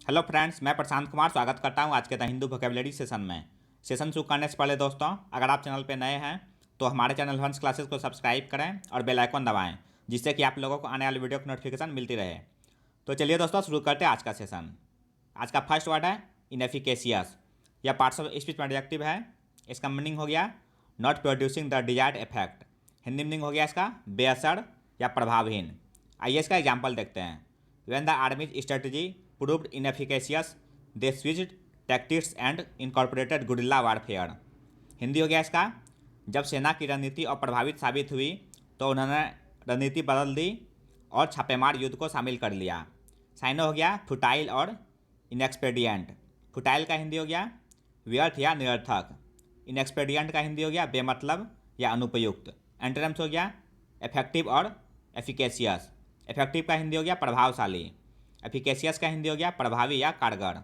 Hello friends, मैं प्रशांत कुमार स्वागत करता हूं आज के द हिंदू वोकेबलरी सेशन में। सेशन शुरू करने से पहले दोस्तों, अगर आप चैनल पर नए हैं तो हमारे चैनल हंस क्लासेस को सब्सक्राइब करें और बेल आइकन दबाएं, जिससे कि आप लोगों को आने वाली वीडियो की नोटिफिकेशन मिलती रहे। तो चलिए दोस्तों, शुरू करते हैं आज का सेशन। आज का फर्स्ट वर्ड है इनएफिकेशियस। यह पार्ट्स ऑफ स्पीच में एडजेक्टिव है। इसका मीनिंग हो गया not producing the desired effect. Hindi meaning हो गया इसका बेअसर या प्रभावहीन। आइए इसका एग्जाम्पल देखते हैं। When the army's strategy proved inefficacious, they switched tactics and incorporated guerrilla warfare। Hindi हो गया इसका जब सेना की रणनीति अप्रभावित साबित हुई तो उन्होंने रणनीति बदल दी और छापेमार युद्ध को शामिल कर लिया। साइनो हो गया फुटाइल और इनएक्सपेडिएंट। फुटाइल का हिंदी हो गया व्यर्थ या निरर्थक। इनएक्सपेडिएंट का हिंदी हो गया बेमतलब या अनुपयुक्त। एंटोनिम्स हो गया इफेक्टिव और एफिकेशियस। इफेक्टिव का हिंदी हो गया प्रभावशाली। एफिकेशियस का हिंदी हो गया प्रभावी या कारगर।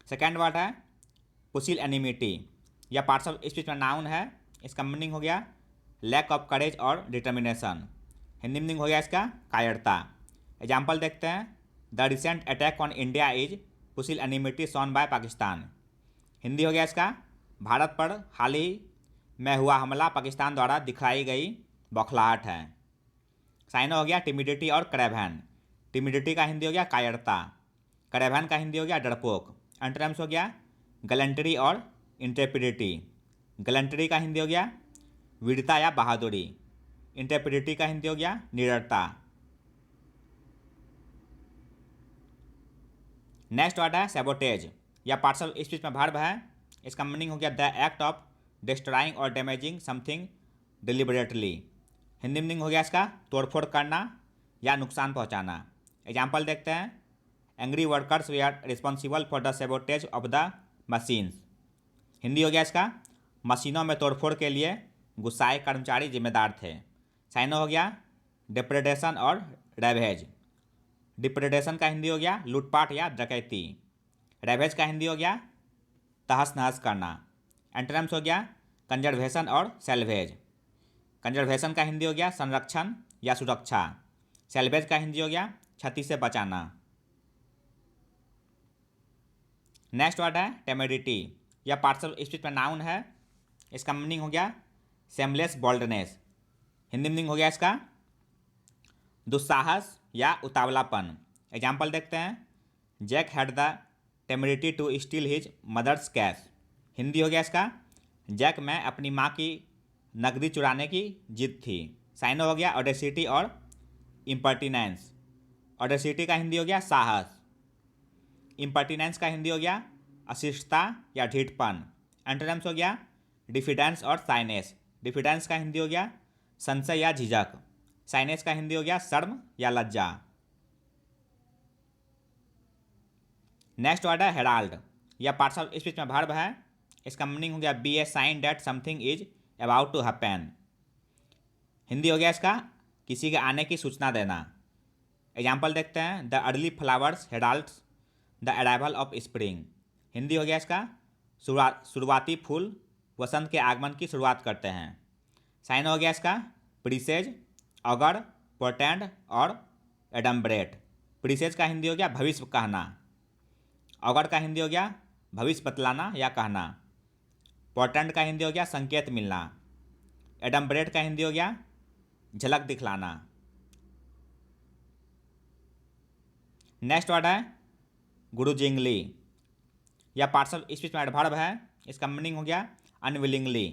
सेकेंड वर्ड है पुसिलैनिमिटी। यह पार्ट्स ऑफ स्पीच में नाउन है। इसका मीनिंग हो गया लैक ऑफ करेज और डिटर्मिनेशन। हिंदी मीनिंग हो गया इसका कायरता। एग्जाम्पल देखते हैं। The recent attack on India is pusillanimity shown by Pakistan. Hindi हो गया इसका भारत पर हाल ही में हुआ हमला पाकिस्तान द्वारा दिखाई गई बौखलाहट है। साइनो हो गया टिमिडिटी और क्रेवहन। टिमिडिटी का हिंदी हो गया कायरता। क्रेवहन का हिंदी हो गया डरपोक। एंटोनिम्स हो गया गैलेंट्री और इंट्रेपिडिटी। गैलेंट्री का हिंदी हो गया वीरता या बहादुरी। इंट्रेपिडिटी का हिंदी हो गया निडरता। नेक्स्ट वर्ड है सैबोटेज। या पार्ट्स ऑफ स्पीच में वर्ब है। इसका मीनिंग हो गया द एक्ट ऑफ डिस्ट्रॉइंग और damaging something deliberately. Hindi meaning हो गया इसका तोड़फोड़ करना या नुकसान पहुंचाना। एग्जाम्पल देखते हैं। Angry workers they are responsible for the sabotage of the machines. Hindi हो गया इसका मशीनों में तोड़फोड़ के लिए गुस्साए कर्मचारी जिम्मेदार थे। साइनो हो गया डिप्रेडेशन और रैवेज। डिप्रेडेशन का हिंदी हो गया लूटपाट या डकैती। रैवेज का हिंदी हो गया तहस नहस करना। एंटोनिम्स हो गया कंजर्वेशन और सेल्वेज। कंजर्वेशन का हिंदी हो गया संरक्षण या सुरक्षा। सेल्वेज का हिंदी हो गया क्षति से बचाना। नेक्स्ट वर्ड है टेमेडिटी। यह पार्ट्स ऑफ स्पीच में नाउन है। इसका मीनिंग हो गया सेमलेस बोल्डनेस। हिंदी मीनिंग हो गया इसका दुस्साहस या उतावलापन। एग्जाम्पल देखते हैं। Jack had the temerity to steal his mother's cash. Hindi हो गया इसका जैक में अपनी माँ की नकदी चुराने की जिद थी। साइनो हो गया ऑडेसिटी और इम्पर्टिनेंस। ऑडेसिटी का हिंदी हो गया साहस। इम्पर्टिनेंस का हिंदी हो गया अशिष्टता या ढीठपन। एंटोनिम्स हो गया डिफिडेंस और साइनेस। डिफिडेंस का हिंदी हो गया संशय या झिझक। साइनेस का हिंदी हो गया शर्म या लज्जा। नेक्स्ट वर्ड है हेराल्ड। यह पार्ट्स ऑफ स्पीच में वर्ब है। इसका मीनिंग हो गया be a sign that something is about to happen. Hindi हो गया इसका किसी के आने की सूचना देना। एग्जाम्पल देखते हैं। The early flowers heralds the arrival of spring. Hindi हो गया इसका शुरुआती फूल वसंत के आगमन की शुरुआत करते हैं। साइन हो गया इसका प्रीसेज, अगर, पोर्टेंड और एडम्ब्रेट। प्रीसेज का हिंदी हो गया भविष्य कहना। अगर का हिंदी हो गया भविष्य बतलाना या कहना। पोर्टेंड का हिंदी हो गया संकेत मिलना। एडम्ब्रेट का हिंदी हो गया झलक दिखलाना। नेक्स्ट वर्ड है गुरुजिंगली। यह पार्ट्स ऑफ स्पीच में एडवर्ब है। इसका मीनिंग हो गया अनविलिंगली।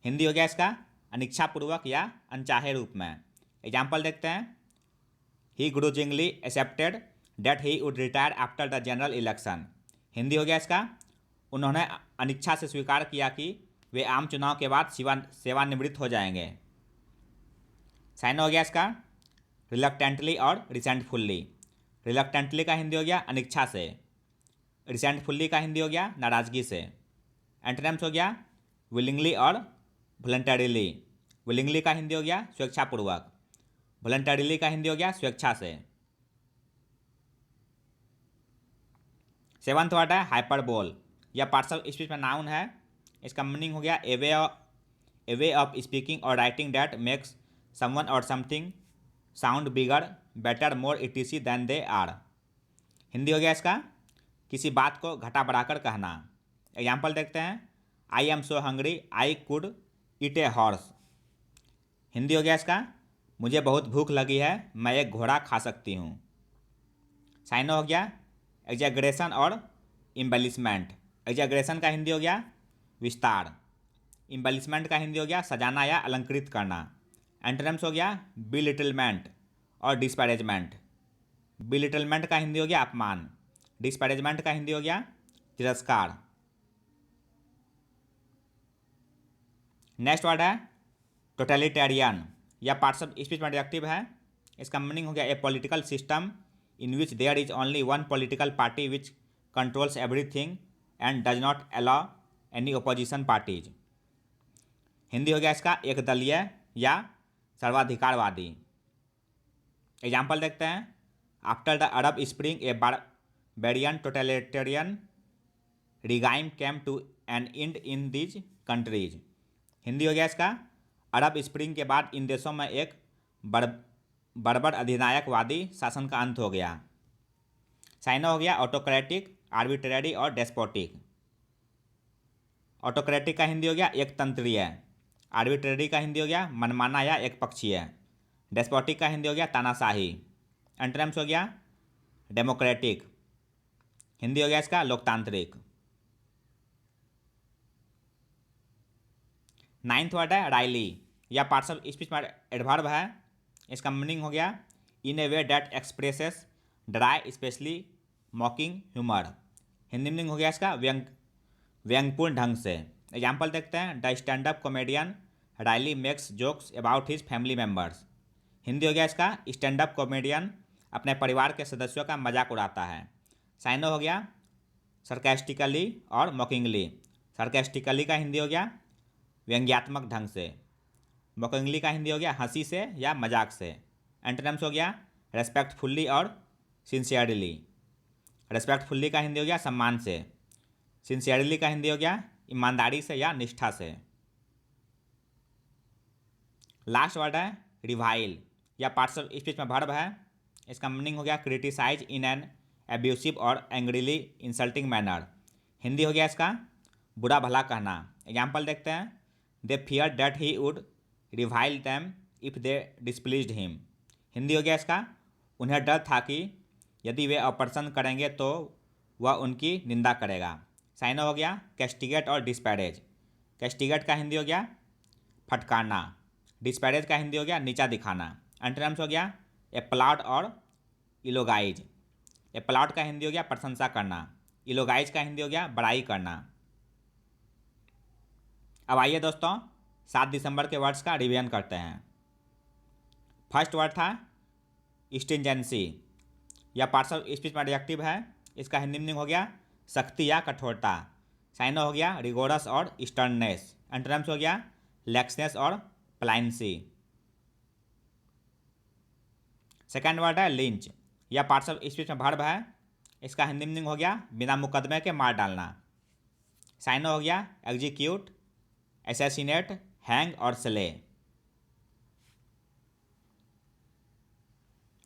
हिंदी हो गया इसका अनिच्छापूर्वक या अनचाहे रूप में। एग्जाम्पल देखते हैं। He grudgingly accepted that he would retire after the general election. Hindi हो गया इसका उन्होंने अनिच्छा से स्वीकार किया कि वे आम चुनाव के बाद सेवानिवृत्त हो जाएंगे। साइन हो गया इसका रिलक्टेंटली और रिसेंटफुल्ली। रिलक्टेंटली का हिंदी हो गया अनिच्छा से। रिसेंटफुल्ली का हिंदी हो गया नाराज़गी से। एंटोनिम्स हो गया विलिंगली और वॉलंटरीली। विलिंगली का हिंदी हो गया स्वेच्छापूर्वक। वॉलंटरीली का हिंदी हो गया स्वेच्छा से। सेवंथ वर्ड है हाइपरबोल। यह पार्ट्स ऑफ स्पीच में नाउन है। इसका मीनिंग हो गया ए वे ऑफ स्पीकिंग और राइटिंग डैट मेक्स समवन और something sound bigger, better, more etc than they are. Hindi हो गया इसका किसी बात को घटा बढ़ाकर कहना। एग्जाम्पल देखते हैं, I am so hungry I could eat a horse. Hindi हो गया इसका मुझे बहुत भूख लगी है, मैं एक घोड़ा खा सकती हूँ। साइनो हो गया एग्जैगरेशन और इम्बेलिशमेंट। एग्जैगरेशन का हिंदी हो गया विस्तार, इम्बेलिशमेंट का हिंदी हो गया सजाना या अलंकृत करना। एंटोनिम्स हो गया बिलिटलमेंट और डिस्पैरेजमेंट। बिलिटलमेंट का हिंदी हो गया अपमान, डिस्पैरेजमेंट का हिंदी हो गया तिरस्कार। नेक्स्ट वर्ड है टोटलिटेरियन या पार्ट्स ऑफ स्पीच में एडजेक्टिव है। इसका मीनिंग हो गया a political system in which there is only one political party which controls everything and does not allow any opposition parties. Hindi हो गया इसका एक दलीय या सर्वाधिकारवादी। एग्जाम्पल देखते हैं, after the Arab spring a barbarian totalitarian regime came to an end in these countries. Hindi हो गया इसका अरब स्प्रिंग के बाद इन देशों में एक बर्बर अधिनायकवादी शासन का अंत हो गया। साइनो हो गया ऑटोक्रेटिक, आर्बिट्रेरी और डेस्पोटिक। ऑटोक्रेटिक का हिंदी हो गया एक तंत्रीय, आर्बिट्रेरी का हिंदी हो गया मनमाना या एक पक्षीय, डेस्पोटिक का हिंदी हो गया तानाशाही। एंटोनिम्स हो गया डेमोक्रेटिक, हिंदी हो गया इसका लोकतांत्रिक। नाइन्थ वर्ड है राइली या पार्ट्स ऑफ स्पीच में एडवर्ब है। इसका मीनिंग हो गया in a way that expresses dry especially mocking humour. Hindi meaning हो गया इसका व्यंग्यपूर्ण ढंग से। एग्जाम्पल देखते हैं, the stand up comedian wryly makes jokes about his family members. Hindi हो गया इसका स्टैंड अप कॉमेडियन अपने परिवार के सदस्यों का मजाक उड़ाता है। साइनो हो गया सरकास्टिकली और मॉकिंगली। सरकास्टिकली का हिंदी हो गया व्यंग्यात्मक ढंग से, मॉकिंगली का हिंदी हो गया हंसी से या मजाक से। एंटोनिम्स हो गया रेस्पेक्टफुल्ली और सिंसियरली। रेस्पेक्टफुल्ली का हिंदी हो गया सम्मान से, सिंसियरली का हिंदी हो गया ईमानदारी से या निष्ठा से। लास्ट वर्ड है रिवाइल या पार्ट्स ऑफ स्पीच में वर्ब है। इसका मीनिंग हो गया क्रिटिसाइज इन एन एब्यूसिव और एंग्रीली इंसल्टिंग मैनर। हिंदी हो गया इसका बुरा भला कहना। एग्जाम्पल देखते हैं, they fear that he would revile them if they displeased him. Hindi हो गया इसका उन्हें डर था कि यदि वे अपसंद करेंगे तो वह उनकी निंदा करेगा। साइनो हो गया कैस्टिगेट और डिस्पैरेज। कैस्टिगेट का हिंदी हो गया फटकारना, डिस्पैरेज का हिंदी हो गया नीचा दिखाना। एंटोनिम्स हो गया एप्लाउड और इलोगाइज। एप्लाउड का हिंदी हो गया प्रशंसा करना, इलोगाइज का हिंदी हो गया बड़ाई करना। अब आइए दोस्तों 7 दिसंबर के वर्ड्स का रिवीजन करते हैं। फर्स्ट वर्ड था स्ट्रिंजेंसी या पार्ट्स ऑफ स्पीच में एडजेक्टिव है। इसका हिंदी मीनिंग हो गया सख्ती या कठोरता। साइनो हो गया रिगोरस और स्टर्ननेस। एंटोनिम्स हो गया लैक्सनेस और प्लाइंसी। सेकेंड वर्ड है लिंच या पार्ट्स ऑफ स्पीच में वर्ब है। इसका हिंदी मीनिंग हो गया बिना मुकदमे के मार डालना। साइनो हो गया एग्जीक्यूट, असैसिनेट, हैंग और स्ले।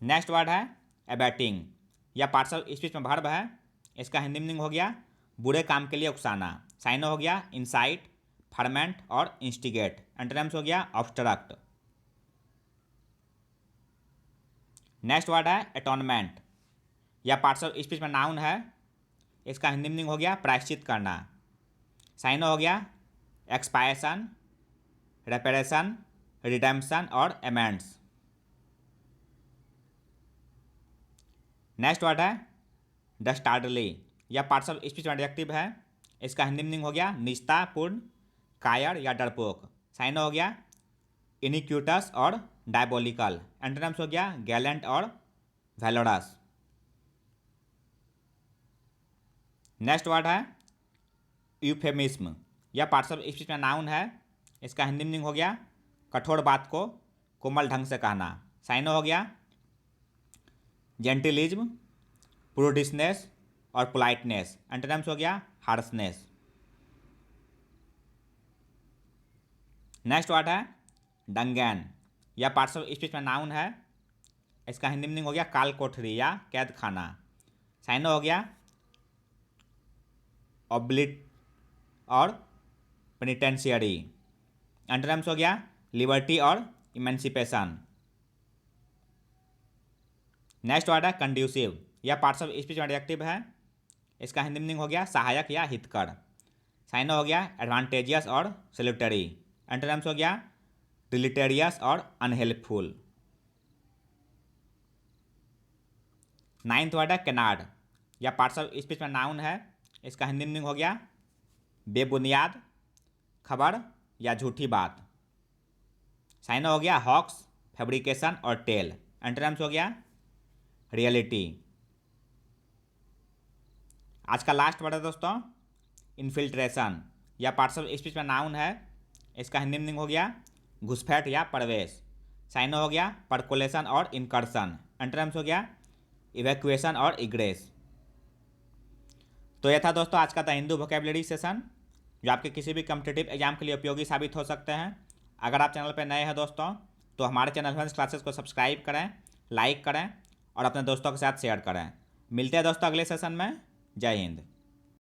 नेक्स्ट वर्ड है एबैटिंग या पार्ट्स ऑफ स्पीच में वर्ब है। इसका हिंदी मीनिंग हो गया बुरे काम के लिए उकसाना। साइनो हो गया इंसाइट, फर्मेंट और इंस्टिगेट। एंटोनिम्स हो गया ऑब्स्ट्रक्ट। नेक्स्ट वर्ड है एटोनमेंट या पार्ट्स ऑफ स्पीच में नाउन है। इसका हिंदी मीनिंग हो गया प्रायश्चित करना। साइनो हो गया एक्सपायसन, रेपेरेशन, रिडेम्पशन और एमेंड्स। नेक्स्ट वर्ड है डस्टार्डली या पार्ट्स ऑफ स्पीच में एडजेक्टिव है। इसका हिंदी मीनिंग हो गया निष्ठापूर्ण, कायर या डरपोक। साइनो हो गया इनिक्यूटस और डायबोलिकल। एंटोनिम्स हो गया गैलेंट और वैलोरस। नेक्स्ट वर्ड है यूफेमिज्म या पार्ट्स ऑफ स्पीच में नाउन है। इसका हिंदी मीनिंग हो गया कठोर बात को कोमल ढंग से कहना। साइनो हो गया जेंटिलिज्म, प्रूडिशनेस और पोलाइटनेस। एंटोनिम्स हो गया हार्शनेस। नेक्स्ट वर्ड है डंगैन या पार्ट्स ऑफ स्पीच में नाउन है। इसका हिंदी मीनिंग हो गया काल कोठरी या कैद खाना। साइनो हो गया ऑब्लिट और पेनिटेंशियरी। एंटोनिम्स हो गया लिबर्टी और इमेंसिपेशन। नेक्स्ट वर्ड है कंड्यूसिव, यह पार्ट्स ऑफ स्पीच एडजेक्टिव है। इसका हिंदी मीनिंग हो गया सहायक या हितकर। साइनो हो गया एडवांटेजियस और सैल्यूटरी। एंटोनिम्स हो गया डिलीटेरियस और अनहेल्पफुल। नाइन्थ वर्ड है केनार्ड, यह पार्ट्स ऑफ स्पीच में नाउन है। इसका हिंदी मीनिंग हो गया बेबुनियाद, खबर या झूठी बात। साइनो हो गया हॉक्स, फैब्रिकेशन और टेल। एंटोनिम्स हो गया रियलिटी। आज का लास्ट वर्ड है दोस्तों इन्फिल्ट्रेशन, यह पार्ट्स ऑफ स्पीच में नाउन है। इसका हिंदी मीनिंग हो गया घुसपैठ या प्रवेश। साइनो हो गया परकोलेशन और इनकर्शन। एंटोनिम्स हो गया इवैक्यूएशन और इग्रेस। तो यह था दोस्तों आज का द हिंदू वोकैबुलरी सेशन, जो आपके किसी भी कॉम्पिटिटिव एग्जाम के लिए उपयोगी साबित हो सकते हैं। अगर आप चैनल पर नए हैं दोस्तों तो हमारे चैनल एडवांस क्लासेस को सब्सक्राइब करें, लाइक करें और अपने दोस्तों के साथ शेयर करें। मिलते हैं दोस्तों अगले सेशन में। जय हिंद।